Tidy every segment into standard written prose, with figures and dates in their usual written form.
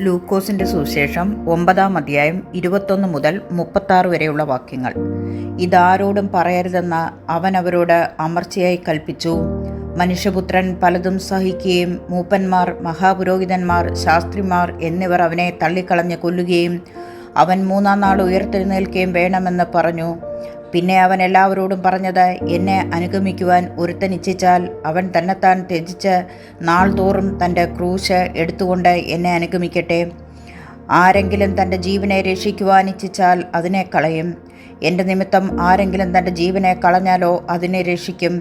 ലൂക്കോസിൻ്റെ സുവിശേഷം 9-ാം അധ്യായം 21 മുതൽ 36 വരെയുള്ള വാക്യങ്ങൾ. ഇതാരോടും പറയരുതെന്ന് അവൻ അവരോട് അമർച്ചയായി കൽപ്പിച്ചു. മനുഷ്യപുത്രൻ പലതും സഹിക്കുകയും മൂപ്പന്മാർ, മഹാപുരോഹിതന്മാർ, ശാസ്ത്രിമാർ എന്നിവർ അവനെ തള്ളിക്കളഞ്ഞ് കൊല്ലുകയും അവൻ 3-ാം നാൾ ഉയർത്തെഴുന്നേൽക്കുകയും വേണമെന്ന് പറഞ്ഞു. പിന്നെ അവൻ എല്ലാവരോടും പറഞ്ഞത്, എന്നെ അനുഗമിക്കുവാൻ ഒരുത്തൻ ഇച്ഛിച്ചാൽ അവൻ തന്നെത്താൻ ത്യജിച്ച് നാൾ തോറും തൻ്റെ ക്രൂശ് എടുത്തുകൊണ്ട് എന്നെ അനുഗമിക്കട്ടെ. ആരെങ്കിലും തൻ്റെ ജീവനെ രക്ഷിക്കുവാൻ ഇച്ഛിച്ചാൽ അതിനെ കളയും. എൻ്റെ നിമിത്തം ആരെങ്കിലും തൻ്റെ ജീവനെ കളഞ്ഞാലോ അതിനെ രക്ഷിക്കും.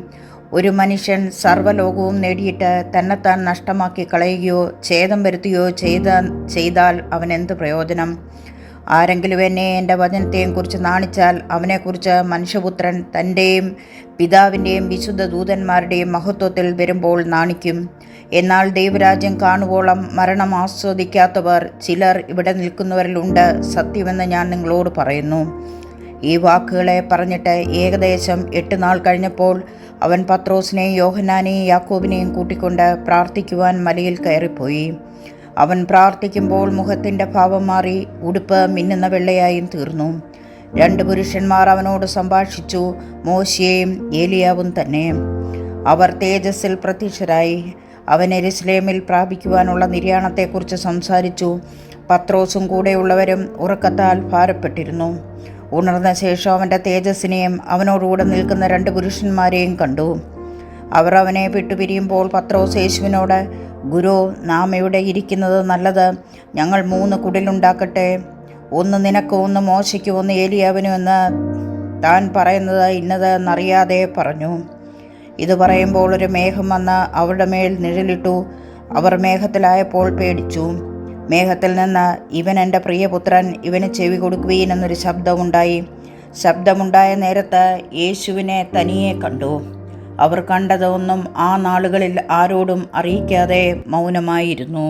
ഒരു മനുഷ്യൻ സർവ്വലോകവും നേടിയിട്ട് തന്നെത്താൻ നഷ്ടമാക്കി കളയുകയോ ഛേദം വരുത്തുകയോ ചെയ്താൽ അവൻ എന്ത് പ്രയോജനം? ആരെങ്കിലും എന്നെ എൻ്റെ വചനത്തെയും കുറിച്ച് നാണിച്ചാൽ അവനെക്കുറിച്ച് മനുഷ്യപുത്രൻ തൻ്റെയും പിതാവിൻ്റെയും വിശുദ്ധ ദൂതന്മാരുടെയും മഹത്വത്തിൽ വരുമ്പോൾ നാണിക്കും. എന്നാൽ ദൈവരാജ്യം കാണുവോളം മരണം ആസ്വദിക്കാത്തവർ ചിലർ ഇവിടെ നിൽക്കുന്നവരിലുണ്ട്. സത്യമെന്ന് ഞാൻ നിങ്ങളോട് പറയുന്നു. ഈ വാക്കുകളെ പറഞ്ഞിട്ട് ഏകദേശം 8 നാൾ കഴിഞ്ഞപ്പോൾ അവൻ പത്രോസിനെയും യോഹന്നാനെയും യാക്കോബിനെയും കൂട്ടിക്കൊണ്ട് പ്രാർത്ഥിക്കുവാൻ മലയിൽ കയറിപ്പോയി. അവൻ പ്രാർത്ഥിക്കുമ്പോൾ മുഖത്തിൻ്റെ ഭാവം മാറി ഉടുപ്പ് മിന്നുന്ന വെള്ളയായും തീർന്നു. 2 പുരുഷന്മാർ അവനോട് സംഭാഷിച്ചു, മോശെയും ഏലിയാവും തന്നെ. അവർ തേജസ്സിൽ പ്രത്യക്ഷരായി. അവൻ യെരൂശലേമിൽ പ്രാപിക്കുവാനുള്ള നിര്യാണത്തെക്കുറിച്ച് സംസാരിച്ചു. പത്രോസും കൂടെയുള്ളവരും ഉറക്കത്താൽ ഭാരപ്പെട്ടിരുന്നു. ഉണർന്ന ശേഷം അവൻ്റെ തേജസ്സിനെയും അവനോടുകൂടെ നിൽക്കുന്ന 2 പുരുഷന്മാരെയും കണ്ടു. അവർ അവനെ വിട്ടുപിരിയുമ്പോൾ പത്രോസ് യേശുവിനോട്, ഗുരു, നാം ഇവിടെ ഇരിക്കുന്നത് നല്ലത്. ഞങ്ങൾ 3 കുടിലുണ്ടാക്കട്ടെ, ഒന്ന് നിനക്ക്, ഒന്ന് മോശയ്ക്ക്, ഒന്ന് ഏലിയാവിനും എന്ന് താൻ പറയുന്നത് ഇന്നത് എന്നറിയാതെ പറഞ്ഞു. ഇത് പറയുമ്പോൾ ഒരു മേഘം വന്ന് അവരുടെ മേൽ നിഴലിട്ടു. അവർ മേഘത്തിലായപ്പോൾ പേടിച്ചു. മേഘത്തിൽ നിന്ന്, ഇവൻ എൻ്റെ പ്രിയപുത്രൻ, ഇവന് ചെവി കൊടുക്കുവീൻ എന്നൊരു ശബ്ദമുണ്ടായ നേരത്ത് യേശുവിനെ തനിയെ കണ്ടു. അവർ കണ്ടതൊന്നും ആ നാളുകളിൽ ആരോടും അറിയിക്കാതെ മൗനമായിരുന്നു.